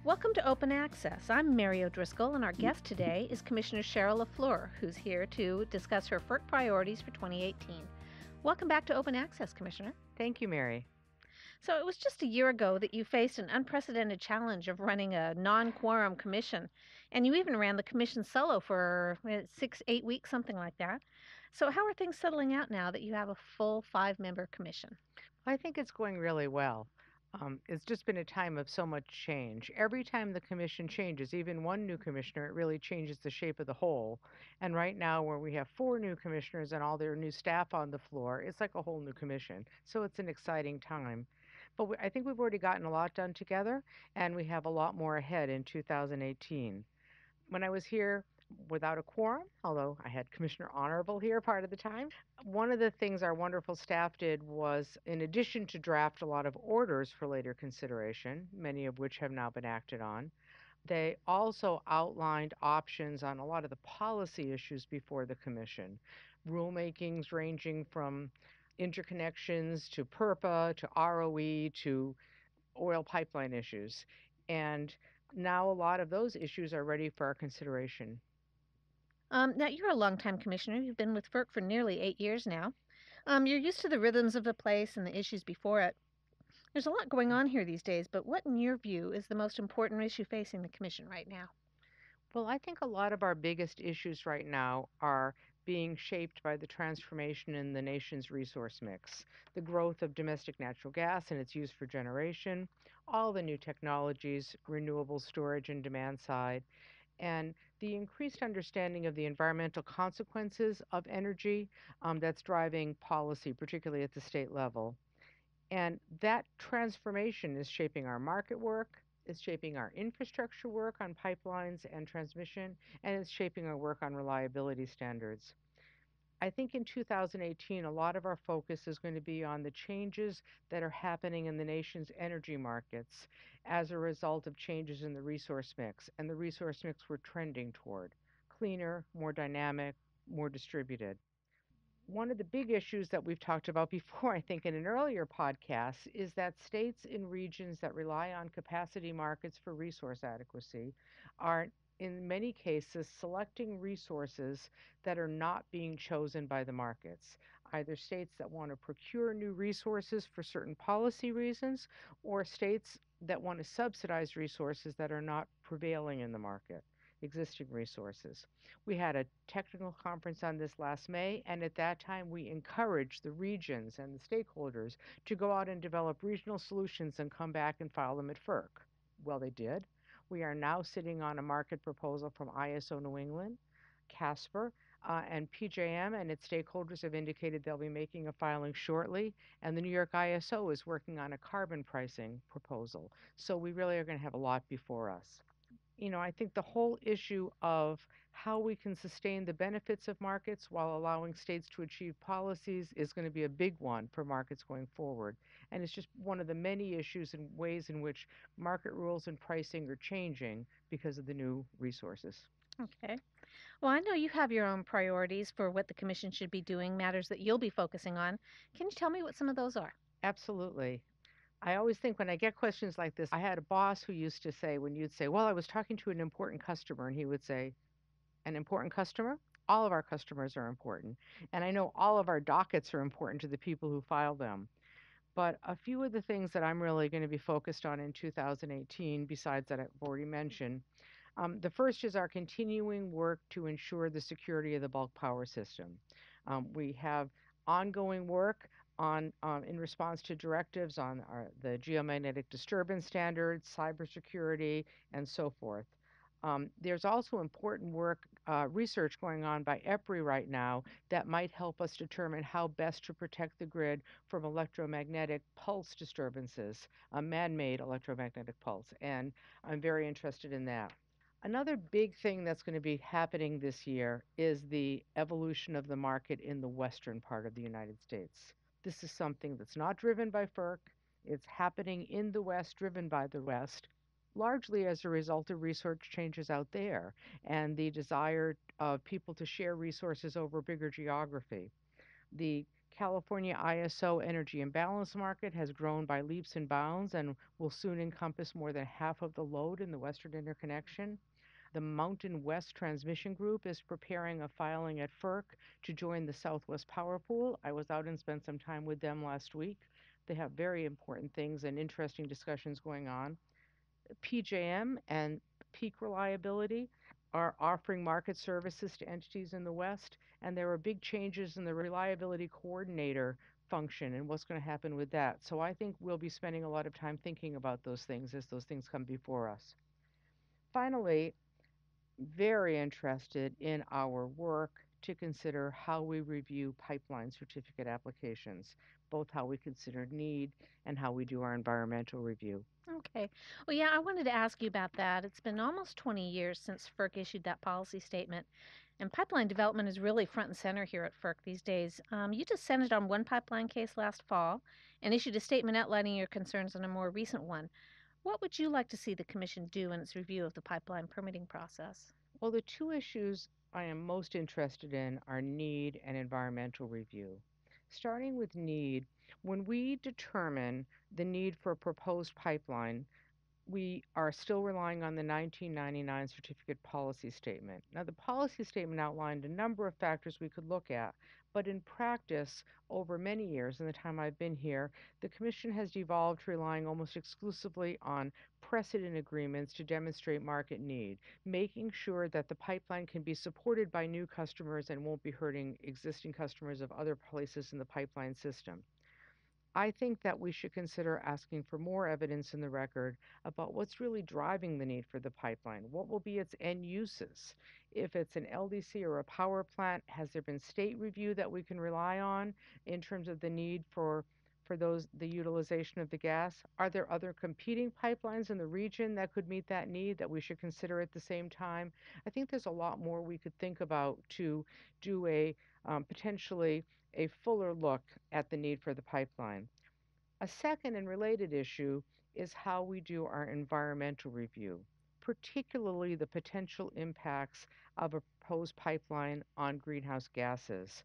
Welcome to Open Access. I'm Mary O'Driscoll, and our guest today is Commissioner Cheryl LaFleur, who's here to discuss her FERC priorities for 2018. Welcome back to Open Access, Commissioner. Thank you, Mary. So it was just a year ago that you faced an unprecedented challenge of running a non-quorum commission, and you even ran the commission solo for 6, 8 weeks, something like that. So how are things settling out now that you have a full 5-member commission? I think it's going really well. It's just been a time of so much change. Every time the commission changes, even one new commissioner, it really changes the shape of the whole. And right now, where we have 4 new commissioners and all their new staff on the floor, it's like a whole new commission. So it's an exciting time. But I think we've already gotten a lot done together, and we have a lot more ahead in 2018. When I was here without a quorum, although I had Commissioner Honorable here part of the time, one of the things our wonderful staff did was, in addition to draft a lot of orders for later consideration, many of which have now been acted on, they also outlined options on a lot of the policy issues before the Commission, rulemakings ranging from interconnections to PURPA to ROE to oil pipeline issues. And now a lot of those issues are ready for our consideration. Now, you're a longtime commissioner. You've been with FERC for nearly 8 years now. You're used to the rhythms of the place and the issues before it. There's a lot going on here these days, but what, in your view, is the most important issue facing the Commission right now? Well, I think a lot of our biggest issues right now are being shaped by the transformation in the nation's resource mix, the growth of domestic natural gas and its use for generation, all the new technologies, renewable storage and demand side, and the increased understanding of the environmental consequences of energy that's driving policy, particularly at the state level. And that transformation is shaping our market work, it's shaping our infrastructure work on pipelines and transmission, and it's shaping our work on reliability standards. I think in 2018, a lot of our focus is going to be on the changes that are happening in the nation's energy markets as a result of changes in the resource mix, and the resource mix we're trending toward cleaner, more dynamic, more distributed. One of the big issues that we've talked about before, I think, in an earlier podcast, is that states in regions that rely on capacity markets for resource adequacy are, in many cases, selecting resources that are not being chosen by the markets. Either states that want to procure new resources for certain policy reasons, or states that want to subsidize resources that are not prevailing in the market, existing resources. We had a technical conference on this last May, and at that time we encouraged the regions and the stakeholders to go out and develop regional solutions and come back and file them at FERC. Well, they did. We are now sitting on a market proposal from ISO New England, Casper, and PJM and its stakeholders have indicated they'll be making a filing shortly, and the New York ISO is working on a carbon pricing proposal. So we really are going to have a lot before us. I think the whole issue of how we can sustain the benefits of markets while allowing states to achieve policies is going to be a big one for markets going forward. And it's just one of the many issues and ways in which market rules and pricing are changing because of the new resources. Okay. Well, I know you have your own priorities for what the Commission should be doing, matters that you'll be focusing on. Can you tell me what some of those are? Absolutely. I always think when I get questions like this, I had a boss who used to say, when you'd say, well, I was talking to an important customer, and he would say, an important customer? All of our customers are important. And I know all of our dockets are important to the people who file them. But a few of the things that I'm really going to be focused on in 2018, besides that I've already mentioned, the first is our continuing work to ensure the security of the bulk power system. We have ongoing work on in response to directives on the geomagnetic disturbance standards, cybersecurity, and so forth. There's also important work, research going on by EPRI right now that might help us determine how best to protect the grid from electromagnetic pulse disturbances, a man-made electromagnetic pulse, and I'm very interested in that. Another big thing that's going to be happening this year is the evolution of the market in the western part of the United States. This is something that's not driven by FERC. It's happening in the West, driven by the West, largely as a result of research changes out there and the desire of people to share resources over bigger geography. The California ISO energy imbalance market has grown by leaps and bounds and will soon encompass more than half of the load in the Western interconnection. The Mountain West Transmission Group is preparing a filing at FERC to join the Southwest Power Pool. I was out and spent some time with them last week. They have very important things and interesting discussions going on. PJM and Peak Reliability are offering market services to entities in the West, and there are big changes in the reliability coordinator function and what's going to happen with that. So I think we'll be spending a lot of time thinking about those things as those things come before us. Finally, very interested in our work to consider how we review pipeline certificate applications, both how we consider need and how we do our environmental review. Okay. Well, yeah, I wanted to ask you about that. It's been almost 20 years since FERC issued that policy statement, and pipeline development is really front and center here at FERC these days. You just centered on one pipeline case last fall and issued a statement outlining your concerns on a more recent one. What would you like to see the Commission do in its review of the pipeline permitting process? Well, the two issues I am most interested in are need and environmental review. Starting with need, when we determine the need for a proposed pipeline, we are still relying on the 1999 certificate policy statement. Now, the policy statement outlined a number of factors we could look at, but in practice, over many years, in the time I've been here, the Commission has devolved to relying almost exclusively on precedent agreements to demonstrate market need, making sure that the pipeline can be supported by new customers and won't be hurting existing customers of other places in the pipeline system. I think that we should consider asking for more evidence in the record about what's really driving the need for the pipeline. What will be its end uses? If it's an LDC or a power plant, has there been state review that we can rely on in terms of the need for those the utilization of the gas? Are there other competing pipelines in the region that could meet that need that we should consider at the same time? I think there's a lot more we could think about to do a potentially a fuller look at the need for the pipeline. A second and related issue is how we do our environmental review, particularly the potential impacts of a proposed pipeline on greenhouse gases.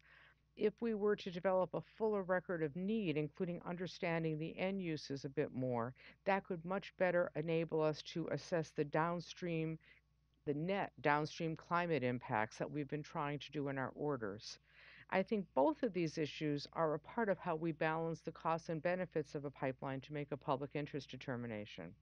If we were to develop a fuller record of need, including understanding the end uses a bit more, that could much better enable us to assess the net downstream climate impacts that we've been trying to do in our orders. I think both of these issues are a part of how we balance the costs and benefits of a pipeline to make a public interest determination.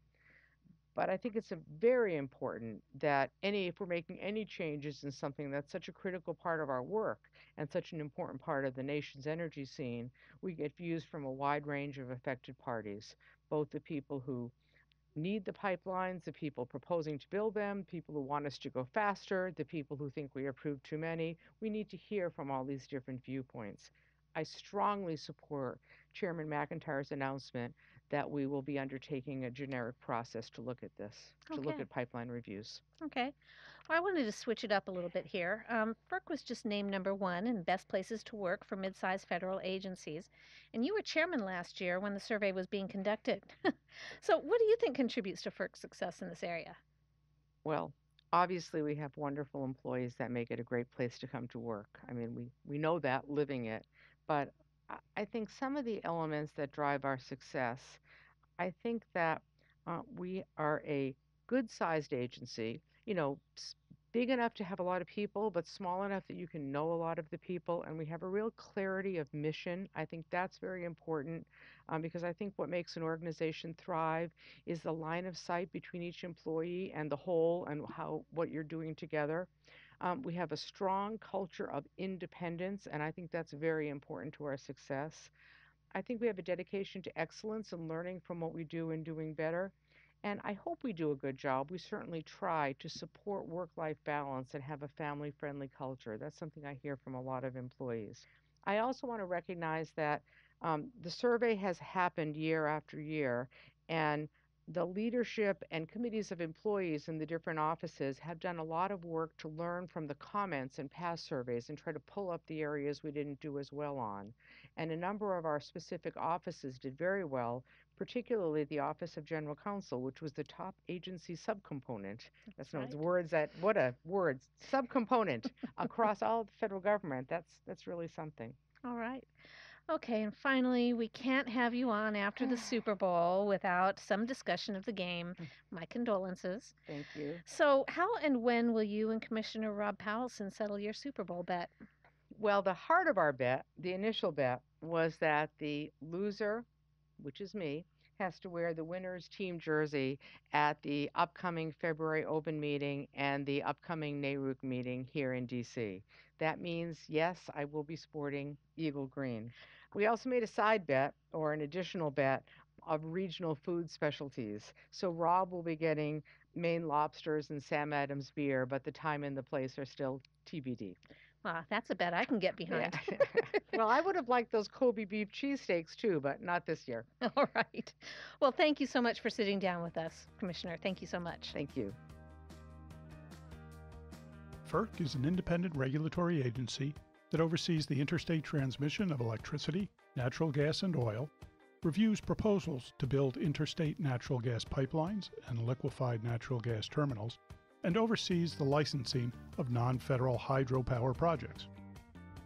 But I think it's very important that if we're making any changes in something that's such a critical part of our work and such an important part of the nation's energy scene, we get views from a wide range of affected parties, both the people who need the pipelines, the people proposing to build them, people who want us to go faster, the people who think we approved too many. We need to hear from all these different viewpoints. I strongly support Chairman McIntyre's announcement that we will be undertaking a generic process to look at this, to look Okay. at pipeline reviews. Okay. Well, I wanted to switch it up a little bit here. FERC was just named number one in best places to work for mid-sized federal agencies, and you were chairman last year when the survey was being conducted. So, what do you think contributes to FERC's success in this area? Well, obviously, we have wonderful employees that make it a great place to come to work. I mean, we know that living it. But I think some of the elements that drive our success, I think that we are a good sized agency, big enough to have a lot of people, but small enough that you can know a lot of the people. And we have a real clarity of mission. I think that's very important because I think what makes an organization thrive is the line of sight between each employee and the whole and what you're doing together. We have a strong culture of independence, and I think that's very important to our success. I think we have a dedication to excellence and learning from what we do and doing better. And I hope we do a good job. We certainly try to support work life balance and have a family friendly culture. That's something I hear from a lot of employees. I also want to recognize that the survey has happened year after year, and the leadership and committees of employees in the different offices have done a lot of work to learn from the comments in past surveys and try to pull up the areas we didn't do as well on. And a number of our specific offices did very well, particularly the Office of General Counsel, which was the top agency subcomponent. That's That's no right. words that what a word subcomponent across all of the federal government. That's really something. All right. Okay, and finally, we can't have you on after the Super Bowl without some discussion of the game. My condolences. Thank you. So, how and when will you and Commissioner Rob Powelson settle your Super Bowl bet? Well, the heart of our bet, the initial bet, was that the loser, which is me, has to wear the winner's team jersey at the upcoming February open meeting and the upcoming NARUC meeting here in DC. That means, yes, I will be sporting Eagle Green. We also made a side bet or an additional bet of regional food specialties. So Rob will be getting Maine lobsters and Sam Adams beer, but the time and the place are still TBD. Ah, that's a bet I can get Yeah. behind. Well, I would have liked those Kobe beef cheesesteaks too, but not this year. All right. Well, thank you so much for sitting down with us, Commissioner. Thank you so much. Thank you. FERC is an independent regulatory agency that oversees the interstate transmission of electricity, natural gas, and oil, reviews proposals to build interstate natural gas pipelines and liquefied natural gas terminals, and oversees the licensing of non-federal hydropower projects.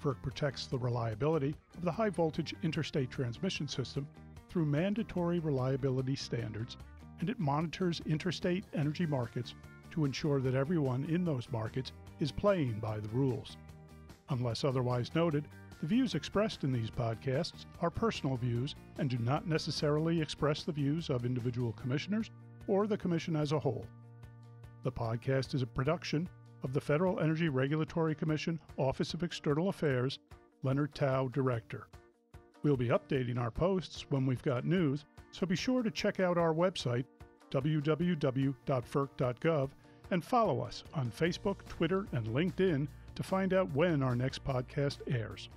FERC protects the reliability of the high-voltage interstate transmission system through mandatory reliability standards, and it monitors interstate energy markets to ensure that everyone in those markets is playing by the rules. Unless otherwise noted, the views expressed in these podcasts are personal views and do not necessarily express the views of individual commissioners or the Commission as a whole. The podcast is a production of the Federal Energy Regulatory Commission Office of External Affairs, Leonard Tao, Director. We'll be updating our posts when we've got news, so be sure to check out our website, www.ferc.gov, and follow us on Facebook, Twitter, and LinkedIn to find out when our next podcast airs.